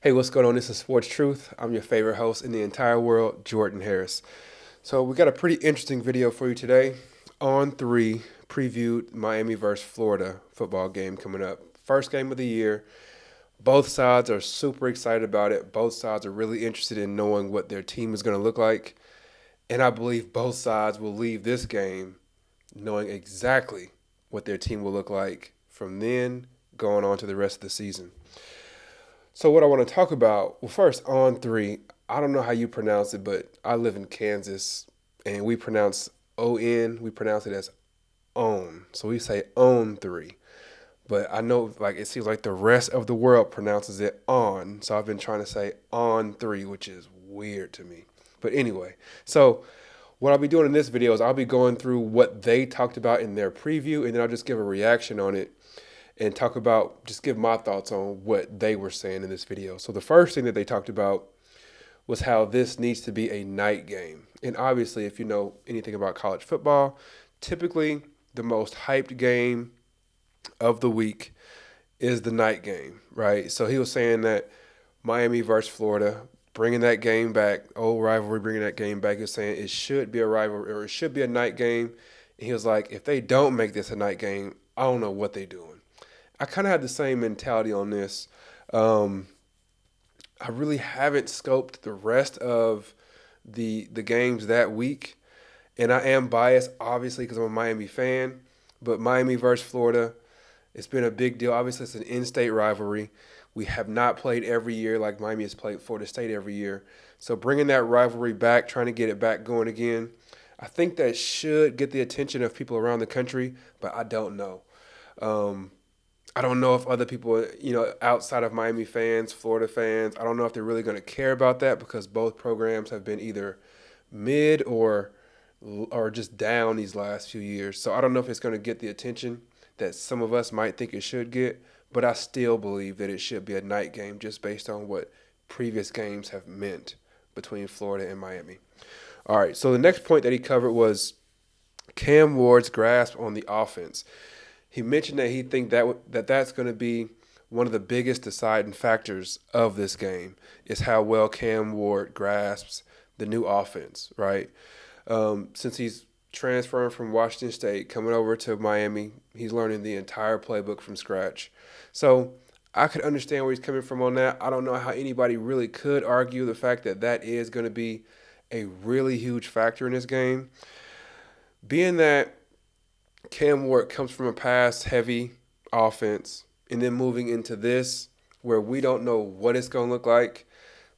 Hey, what's going on? This is Sports Truth. I'm your favorite host in the entire world, Jordan Harris. So we got a pretty interesting video for you today. On3 previewed Miami versus Florida football game coming up. First game of the year. Both sides are super excited about it. Both sides are really interested in knowing what their team is going to look like. And I believe both sides will leave this game knowing exactly what their team will look like from then going on to the rest of the season. So what I want to talk about, well, first On3. I don't know how you pronounce it, but I live in Kansas, and we pronounce O-N. We pronounce it as own, so we say On3. But I know, like, it seems like the rest of the world pronounces it on. So I've been trying to say On3, which is weird to me. But anyway, so what I'll be doing in this video is I'll be going through what they talked about in their preview, and then I'll just give a reaction on it and talk about, just give my thoughts on what they were saying in this video. So the first thing that they talked about was how this needs to be a night game. And obviously, if you know anything about college football, typically the most hyped game of the week is the night game, right? So he was saying that Miami versus Florida, bringing that game back, old rivalry, bringing that game back. He was saying it should be a rivalry, or it should be a night game. And he was like, if they don't make this a night game, I don't know what they're doing. I kind of had the same mentality on this. Um, I really haven't scoped the rest of the games that week, and I am biased, obviously, because I'm a Miami fan. But Miami versus Florida, it's been a big deal. Obviously, it's an in-state rivalry. We have not played every year like Miami has played Florida State every year. So bringing that rivalry back, trying to get it back going again, I think that should get the attention of people around the country, but I don't know. Um, I don't know if other people, outside of Miami fans, Florida fans, I don't know if they're really going to care about that because both programs have been either mid or just down these last few years. So I don't know if it's going to get the attention that some of us might think it should get, but I still believe that it should be a night game just based on what previous games have meant between Florida and Miami. All right, so the next point that he covered was Cam Ward's grasp on the offense. He mentioned that he think that's going to be one of the biggest deciding factors of this game is how well Cam Ward grasps the new offense, right? Since he's transferring from Washington State, coming over to Miami, he's learning the entire playbook from scratch. So I could understand where he's coming from on that. I don't know how anybody really could argue the fact that that is going to be a really huge factor in this game. Being that Cam Ward comes from a pass heavy offense and then moving into this where we don't know what it's going to look like.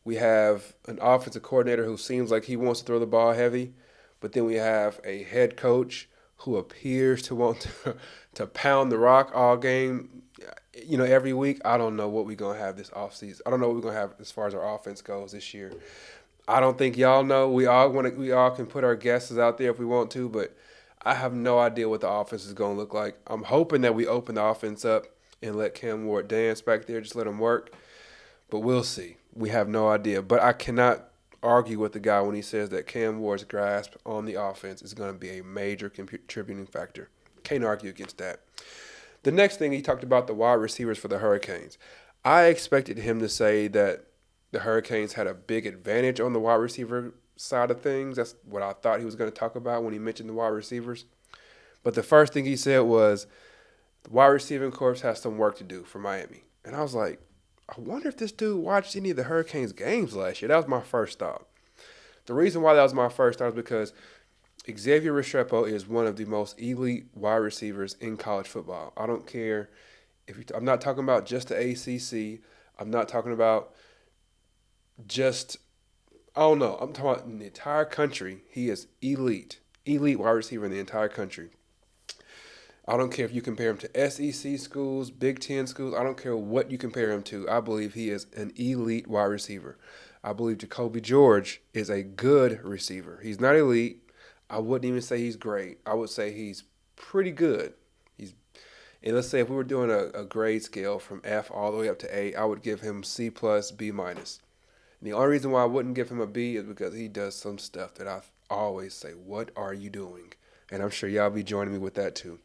We have an offensive coordinator who seems like he wants to throw the ball heavy, but then we have a head coach who appears to want to pound the rock all game, every week. I don't know what we're going to have this offseason. I don't know what we're going to have as far as our offense goes this year. I don't think y'all know. We all can put our guesses out there if we want to, but I have no idea what the offense is going to look like. I'm hoping that we open the offense up and let Cam Ward dance back there, just let him work. But we'll see. We have no idea. But I cannot argue with the guy when he says that Cam Ward's grasp on the offense is going to be a major contributing factor. Can't argue against that. The next thing, he talked about the wide receivers for the Hurricanes. I expected him to say that the Hurricanes had a big advantage on the wide receiver side of things. That's what I thought he was going to talk about when he mentioned the wide receivers. But the first thing he said was the wide receiving corps has some work to do for Miami. And I was like, I wonder if this dude watched any of the Hurricanes games last year. That was my first thought. The reason why that was my first thought is because Xavier Restrepo is one of the most elite wide receivers in college football. I don't care I'm not talking about just the ACC. I'm not talking about just, I don't know. I'm talking about in the entire country. He is elite wide receiver in the entire country. I don't care if you compare him to SEC schools, Big Ten schools. I don't care what you compare him to. I believe he is an elite wide receiver. I believe Jacoby George is a good receiver. He's not elite. I wouldn't even say he's great. I would say he's pretty good. And let's say if we were doing a grade scale from F all the way up to A, I would give him C plus, B minus. And the only reason why I wouldn't give him a B is because he does some stuff that I always say, what are you doing? And I'm sure y'all be joining me with that too.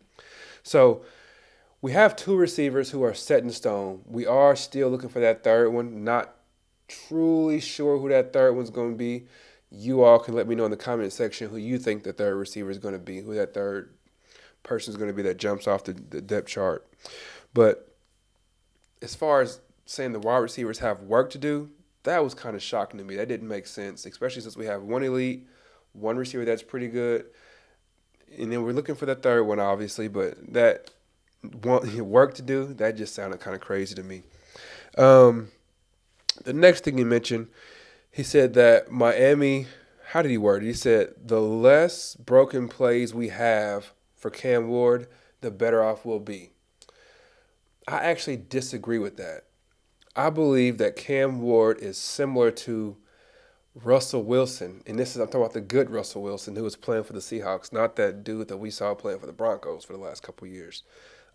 So we have two receivers who are set in stone. We are still looking for that third one. Not truly sure who that third one's going to be, you all can let me know in the comment section who you think the third receiver is going to be, who that third person is going to be that jumps off the depth chart. But as far as saying the wide receivers have work to do, that was kind of shocking to me. That didn't make sense, especially since we have one elite, one receiver that's pretty good, and then we're looking for the third one, obviously. But that work to do, that just sounded kind of crazy to me. Um, the next thing he mentioned, he said that Miami, how did he word it? He said, the less broken plays we have for Cam Ward, the better off we'll be. I actually disagree with that. I believe that Cam Ward is similar to Russell Wilson, and this is, I'm talking about the good Russell Wilson who was playing for the Seahawks, not that dude that we saw playing for the Broncos for the last couple of years.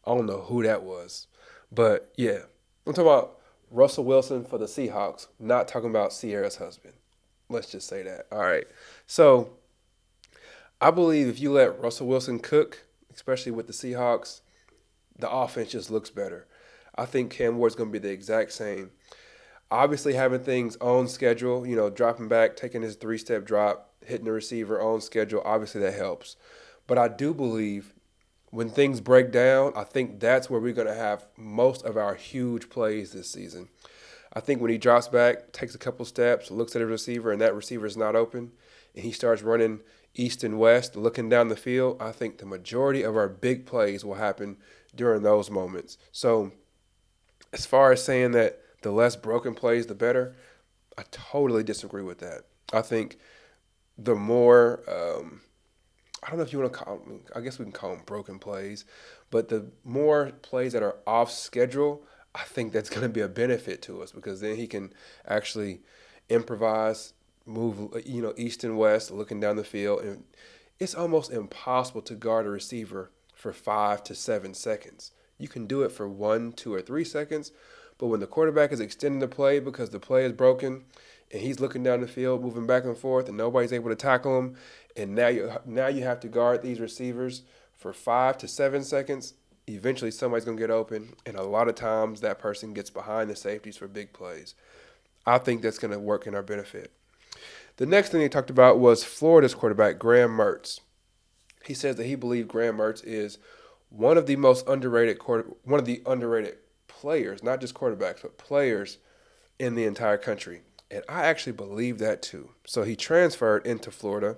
I don't know who that was, but yeah, I'm talking about Russell Wilson for the Seahawks, not talking about Sierra's husband. Let's just say that. All right. So I believe if you let Russell Wilson cook, especially with the Seahawks, the offense just looks better. I think Cam Ward's going to be the exact same. Obviously, having things on schedule, dropping back, taking his three-step drop, hitting the receiver on schedule, obviously that helps. But I do believe when things break down, I think that's where we're going to have most of our huge plays this season. I think when he drops back, takes a couple steps, looks at a receiver, and that receiver is not open, and he starts running east and west, looking down the field, I think the majority of our big plays will happen during those moments. So as far as saying that the less broken plays, the better, I totally disagree with that. I think the more, I don't know if you want to call them, I guess we can call them broken plays, but the more plays that are off schedule, I think that's going to be a benefit to us because then he can actually improvise, move, east and west, looking down the field. And it's almost impossible to guard a receiver for 5 to 7 seconds. You can do it for 1, 2, or 3 seconds, but when the quarterback is extending the play because the play is broken and he's looking down the field, moving back and forth, and nobody's able to tackle him, and now you have to guard these receivers for 5 to 7 seconds, eventually somebody's going to get open, and a lot of times that person gets behind the safeties for big plays. I think that's going to work in our benefit. The next thing he talked about was Florida's quarterback, Graham Mertz. He says that he believes Graham Mertz is one of the underrated players, not just quarterbacks, but players in the entire country. And I actually believe that too. So he transferred into Florida.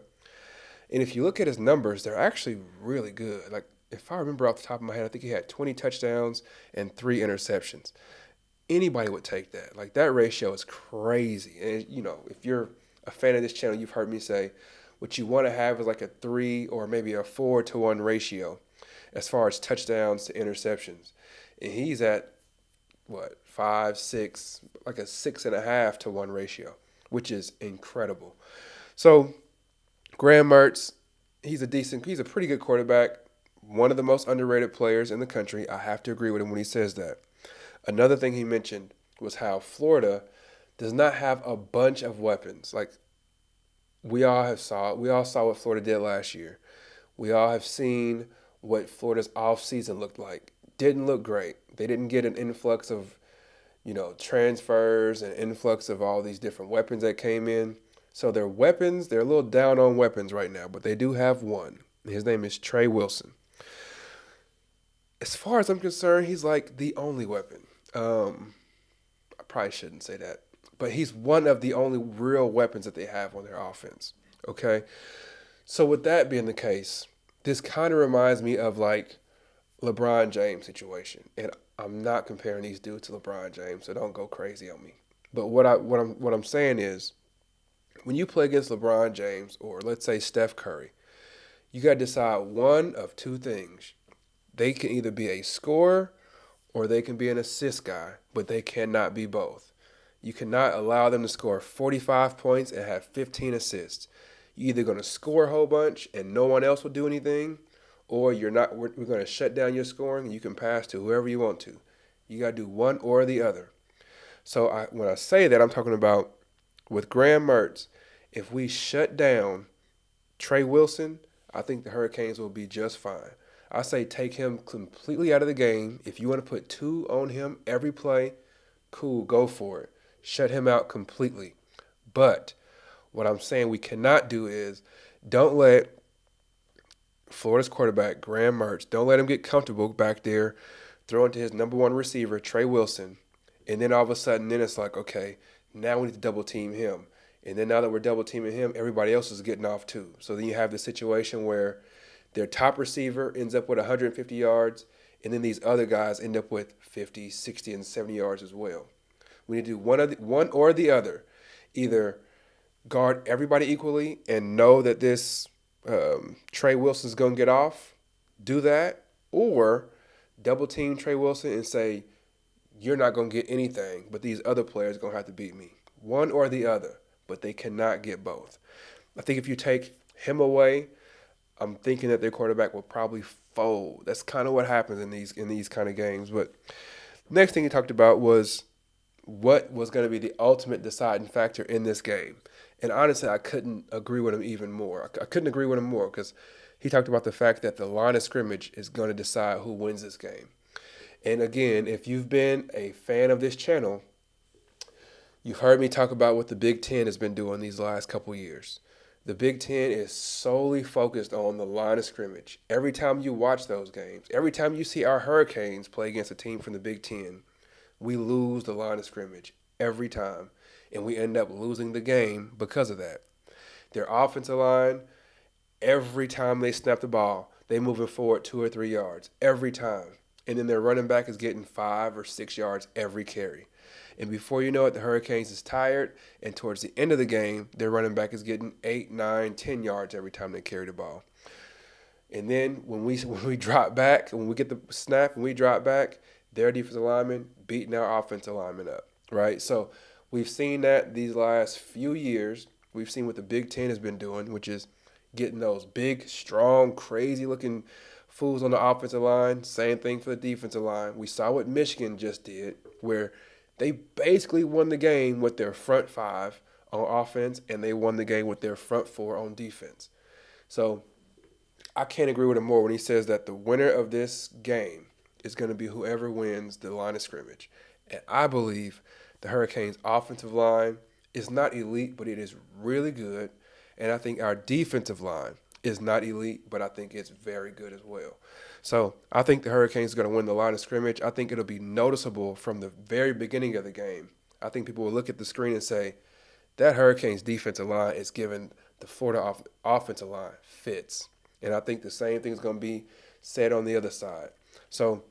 And if you look at his numbers, they're actually really good. Like, if I remember off the top of my head, I think he had 20 touchdowns and 3 interceptions. Anybody would take that. Like, that ratio is crazy. And, if you're a fan of this channel, you've heard me say what you want to have is like a 3 or maybe a 4-to-1 ratio as far as touchdowns to interceptions. And he's at, 5, 6, like a 6.5-to-1 ratio, which is incredible. So Graham Mertz, he's a pretty good quarterback, one of the most underrated players in the country. I have to agree with him when he says that. Another thing he mentioned was how Florida does not have a bunch of weapons. Like, we all saw what Florida did last year. We all have seen what Florida's offseason looked like. Didn't look great. They didn't get an influx of, transfers and influx of all these different weapons that came in. So their weapons, they're a little down on weapons right now, but they do have one. His name is Trey Wilson. As far as I'm concerned, he's like the only weapon. I probably shouldn't say that, but he's one of the only real weapons that they have on their offense. Okay? So with that being the case, this kind of reminds me of like LeBron James situation. And I'm not comparing these dudes to LeBron James, so don't go crazy on me. But what I'm saying is, when you play against LeBron James or let's say Steph Curry, you got to decide one of two things. They can either be a scorer or they can be an assist guy, but they cannot be both. You cannot allow them to score 45 points and have 15 assists. You're either going to score a whole bunch and no one else will do anything, or you're not. We're going to shut down your scoring and you can pass to whoever you want to. You got to do one or the other. So when I say that, I'm talking about with Graham Mertz, if we shut down Trey Wilson, I think the Hurricanes will be just fine. I say take him completely out of the game. If you want to put 2 on him every play, cool, go for it. Shut him out completely. But what I'm saying we cannot do is don't let Florida's quarterback, Graham Mertz, don't let him get comfortable back there throwing to his number one receiver, Trey Wilson. And then all of a sudden, then it's like, okay, now we need to double team him. And then now that we're double teaming him, everybody else is getting off too. So then you have the situation where their top receiver ends up with 150 yards, and then these other guys end up with 50, 60, and 70 yards as well. We need to do one or the other. Either guard everybody equally and know that this Trey Wilson's going to get off, do that, or double team Trey Wilson and say, you're not going to get anything, but these other players are going to have to beat me. One or the other, but they cannot get both. I think if you take him away, I'm thinking that their quarterback will probably fold. That's kind of what happens in these kind of games. But next thing he talked about was what was going to be the ultimate deciding factor in this game. And honestly, I couldn't agree with him even more. I couldn't agree with him more because he talked about the fact that the line of scrimmage is going to decide who wins this game. And again, if you've been a fan of this channel, you've heard me talk about what the Big Ten has been doing these last couple years. The Big Ten is solely focused on the line of scrimmage. Every time you watch those games, every time you see our Hurricanes play against a team from the Big Ten, we lose the line of scrimmage every time, and we end up losing the game because of that. Their offensive line, every time they snap the ball, they moving forward 2 or 3 yards every time. And then their running back is getting 5 or 6 yards every carry. And before you know it, the Hurricanes is tired, and towards the end of the game, their running back is getting 8, 9, 10 yards every time they carry the ball. And then when we drop back, when we get the snap and we drop back, their defensive linemen beating our offensive linemen up, right? So we've seen that these last few years. We've seen what the Big Ten has been doing, which is getting those big, strong, crazy-looking fools on the offensive line. Same thing for the defensive line. We saw what Michigan just did, where they basically won the game with their front 5 on offense, and they won the game with their front 4 on defense. So I can't agree with him more when he says that the winner of this game is going to be whoever wins the line of scrimmage. And I believe the Hurricanes' offensive line is not elite, but it is really good. And I think our defensive line is not elite, but I think it's very good as well. So I think the Hurricanes are going to win the line of scrimmage. I think it'll be noticeable from the very beginning of the game. I think people will look at the screen and say, that Hurricanes defensive line is giving the Florida offensive line fits. And I think the same thing is going to be said on the other side. So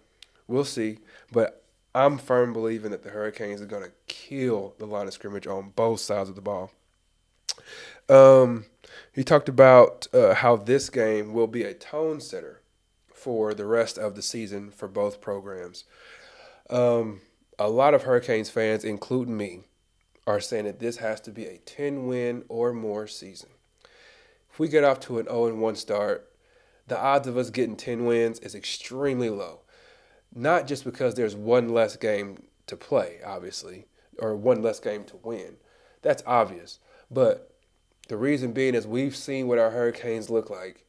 we'll see. But I'm firm believing that the Hurricanes are going to kill the line of scrimmage on both sides of the ball. He talked about how this game will be a tone setter for the rest of the season for both programs. A lot of Hurricanes fans, including me, are saying that this has to be a 10-win or more season. If we get off to an 0-1 start, the odds of us getting 10 wins is extremely low. Not just because there's one less game to play, obviously, or one less game to win. That's obvious. But the reason being is we've seen what our Hurricanes look like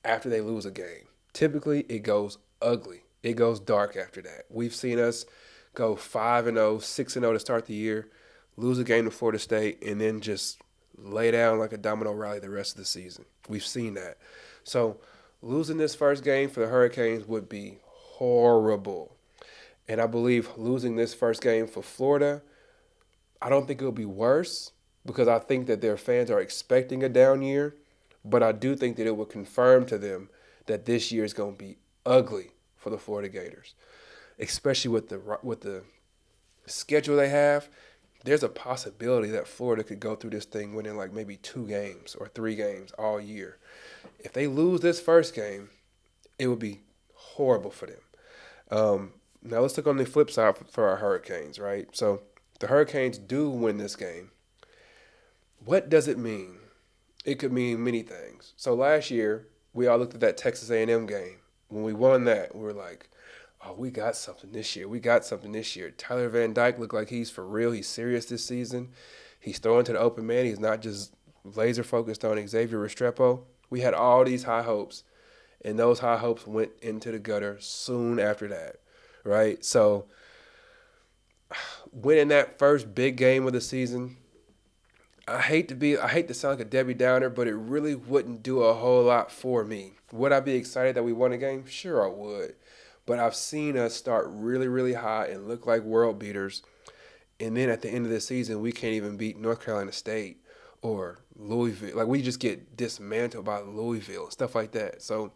after they lose a game. Typically, it goes ugly. It goes dark after that. We've seen us go 5-0, 6-0 to start the year, lose a game to Florida State, and then just lay down like a domino rally the rest of the season. We've seen that. So losing this first game for the Hurricanes would be horrible. And I believe losing this first game for Florida, I don't think it'll be worse because I think that their fans are expecting a down year. But I do think that it will confirm to them that this year is going to be ugly for the Florida Gators, especially with the schedule they have. There's a possibility that Florida could go through this thing winning like maybe 2 games or 3 games all year. If they lose this first game, it would be horrible for them. Now let's look on the flip side for our Hurricanes, right? So the Hurricanes do win this game. What does it mean? It could mean many things. So last year, we all looked at that Texas A&M game. When we won that, we were like, oh, we got something this year. We got something this year. Tyler Van Dyke looked like he's for real. He's serious this season. He's throwing to the open man. He's not just laser focused on Xavier Restrepo. We had all these high hopes, and those high hopes went into the gutter soon after that, right? So winning that first big game of the season, I hate to sound like a Debbie Downer, but it really wouldn't do a whole lot for me. Would I be excited that we won a game? Sure, I would. But I've seen us start really, really high and look like world beaters. And then at the end of the season, we can't even beat North Carolina State or Louisville. Like, we just get dismantled by Louisville and stuff like that. So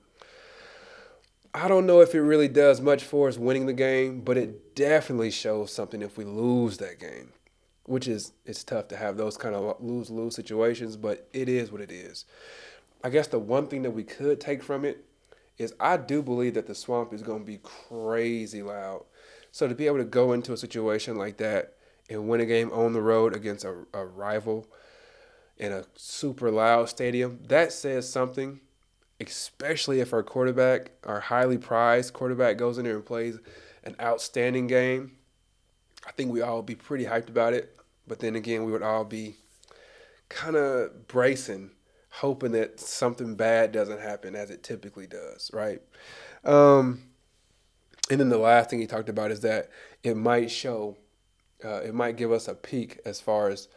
I don't know if it really does much for us winning the game, but it definitely shows something if we lose that game, which is it's tough to have those kind of lose-lose situations, but it is what it is. I guess the one thing that we could take from it is I do believe that the Swamp is going to be crazy loud. So to be able to go into a situation like that and win a game on the road against a rival in a super loud stadium, that says something, especially if our quarterback, our highly prized quarterback, goes in there and plays an outstanding game. I think we all would be pretty hyped about it. But then again, we would all be kind of bracing, hoping that something bad doesn't happen as it typically does, right? And then the last thing he talked about is that it might it might give us a peek as far as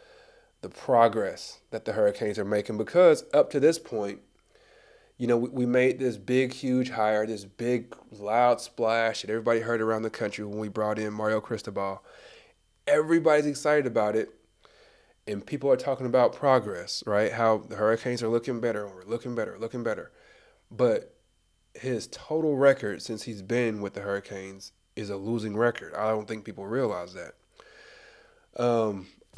the progress that the Hurricanes are making, because up to this point, we made this big, huge hire, this big, loud splash that everybody heard around the country when we brought in Mario Cristobal. Everybody's excited about it, and people are talking about progress, right? How the Hurricanes are looking better, and we're looking better, looking better. But his total record since he's been with the Hurricanes is a losing record. I don't think people realize that.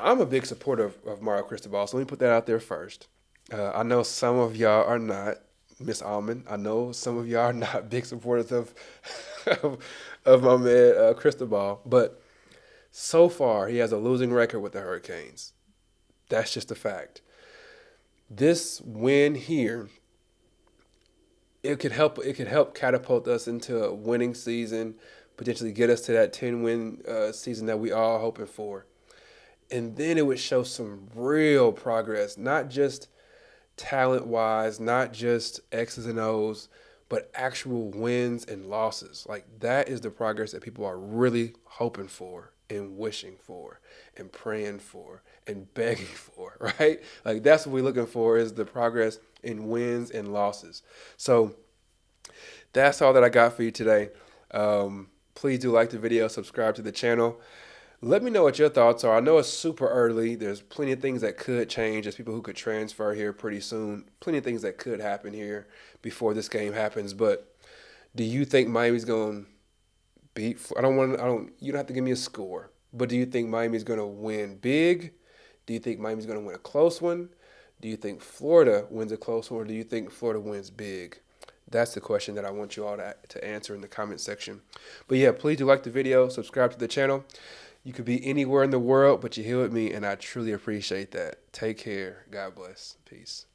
I'm a big supporter of Mario Cristobal, so let me put that out there first. I know some of y'all are not, Miss Almond. I know some of y'all are not big supporters of my man Cristobal, but so far he has a losing record with the Hurricanes. That's just a fact. This win here, it could help catapult us into a winning season, potentially get us to that 10-win season that we all hoping for. And then it would show some real progress, not just talent-wise, not just X's and O's, but actual wins and losses. Like, that is the progress that people are really hoping for and wishing for and praying for and begging for, right? Like, that's what we're looking for, is the progress in wins and losses. So that's all that I got for you today. Please do like the video, subscribe to the channel. Let me know what your thoughts are. I know it's super early. There's plenty of things that could change. There's people who could transfer here pretty soon. Plenty of things that could happen here before this game happens. But do you think Miami's going to beat? You don't have to give me a score. But do you think Miami's going to win big? Do you think Miami's going to win a close one? Do you think Florida wins a close one? Or do you think Florida wins big? That's the question that I want you all to answer in the comment section. But yeah, please do like the video, subscribe to the channel. You could be anywhere in the world, but you're here with me, and I truly appreciate that. Take care. God bless. Peace.